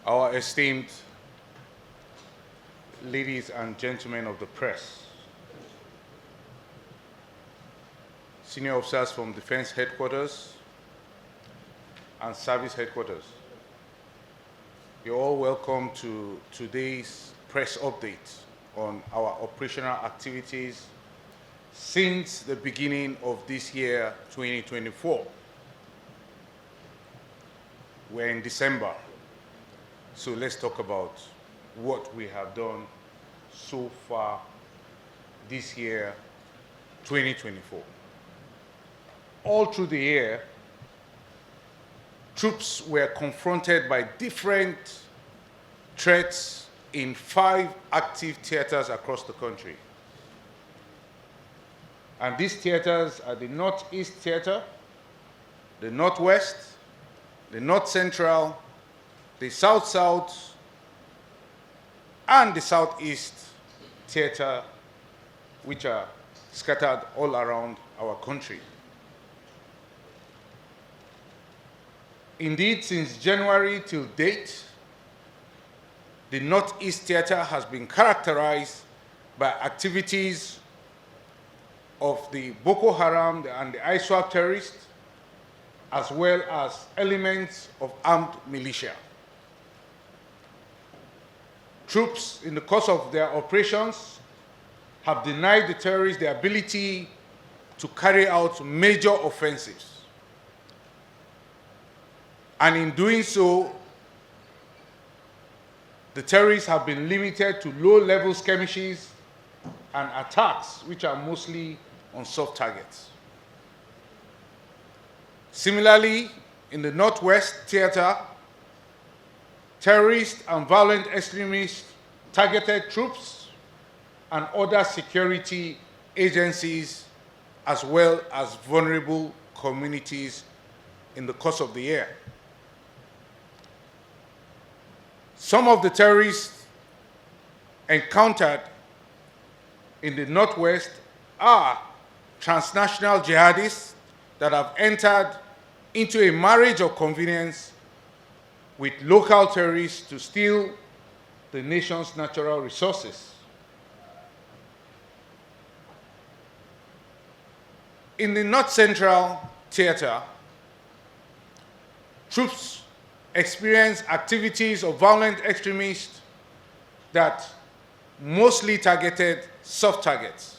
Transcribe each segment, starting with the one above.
Our esteemed ladies and gentlemen of the press, senior officers from Defense Headquarters and Service Headquarters, you're all welcome to today's press update on our operational activities since the beginning of this year, 2024. We're in December, so let's talk about what we have done so far this year, 2024. All through the year, troops were confronted by different threats in 5 active theaters across the country. And these theaters are the Northeast Theater, the Northwest, the North Central, the South-South, and the Southeast Theater, which are scattered all around our country. Indeed, since January till date, the Northeast Theater has been characterized by activities of the Boko Haram and the ISWAP terrorists, as well as elements of armed militia. Troops, in the course of their operations, have denied the terrorists the ability to carry out major offensives. And in doing so, the terrorists have been limited to low-level skirmishes and attacks, which are mostly on soft targets. Similarly, in the Northwest Theater, terrorists and violent extremists targeted troops and other security agencies, as well as vulnerable communities in the course of the year. Some of the terrorists encountered in the Northwest are transnational jihadists that have entered into a marriage of convenience with local terrorists to steal the nation's natural resources. In the North Central Theater, troops experienced activities of violent extremists that mostly targeted soft targets.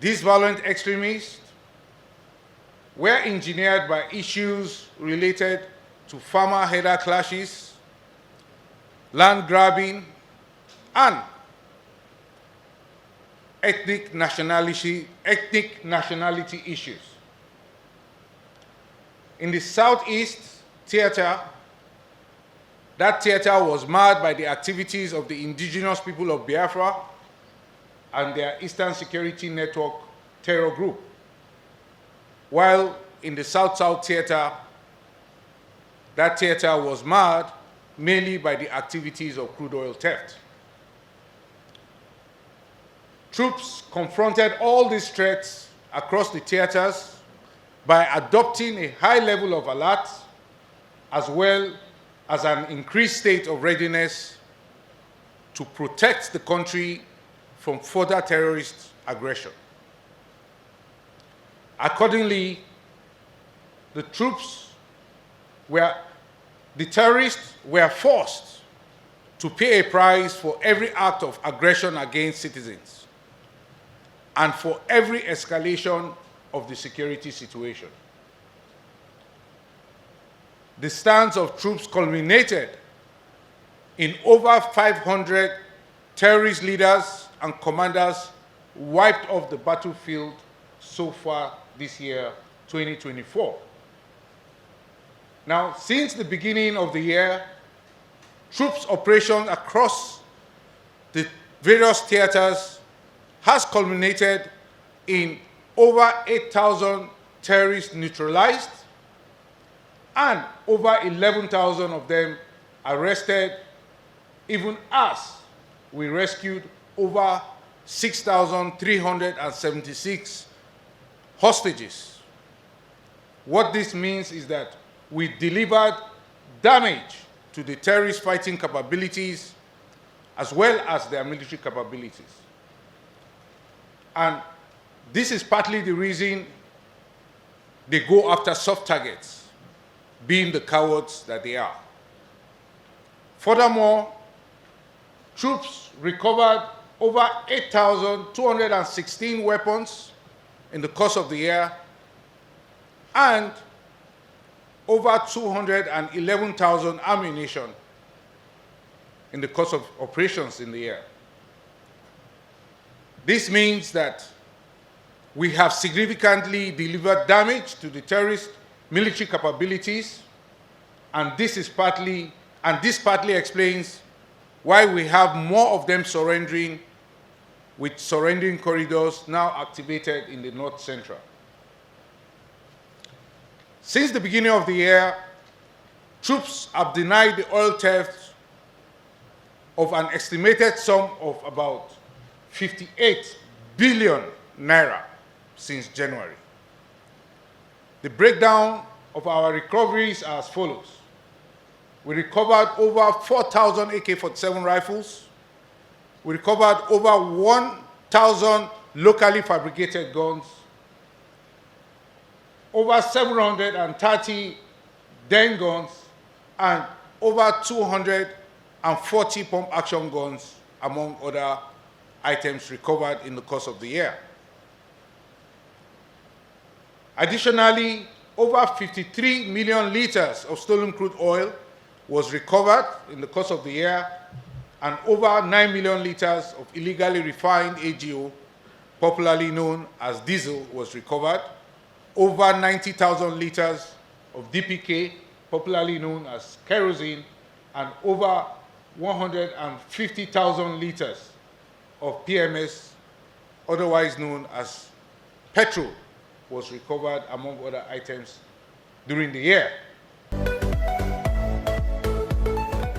These violent extremists were engineered by issues related to farmer-herder clashes, land grabbing, and ethnic nationality issues. In the Southeast Theater, that theater was marred by the activities of the indigenous people of Biafra and their Eastern Security Network terror group, while in the South-South Theater, that theater was marred mainly by the activities of crude oil theft. Troops confronted all these threats across the theaters by adopting a high level of alert, as well as an increased state of readiness to protect the country from further terrorist aggression. Accordingly, the terrorists were forced to pay a price for every act of aggression against citizens and for every escalation of the security situation. The stance of troops culminated in over 500 terrorist leaders and commanders wiped off the battlefield so far this year, 2024. Now, since the beginning of the year, troops' operations across the various theaters has culminated in over 8,000 terrorists neutralized and over 11,000 of them arrested, even as we rescued over 6,376 hostages. What this means is that we delivered damage to the terrorist fighting capabilities as well as their military capabilities. And this is partly the reason they go after soft targets, being the cowards that they are. Furthermore, troops recovered over 8,216 weapons in the course of the year and over 211,000 ammunition in the course of operations in the year. This means that we have significantly delivered damage to the terrorist military capabilities, and this partly explains why we have more of them surrendering, with surrendering corridors now activated in the North Central. Since the beginning of the year, troops have denied the oil theft of an estimated sum of about 58 billion naira since January. The breakdown of our recoveries are as follows. We recovered over 4,000 AK-47 rifles. We recovered over 1,000 locally fabricated guns, over 730 den guns, and over 240 pump-action guns, among other items recovered in the course of the year. Additionally, over 53 million liters of stolen crude oil was recovered in the course of the year, and over 9 million liters of illegally refined AGO, popularly known as diesel, was recovered. Over 90,000 liters of DPK, popularly known as kerosene, and over 150,000 liters of PMS, otherwise known as petrol, was recovered, among other items, during the year.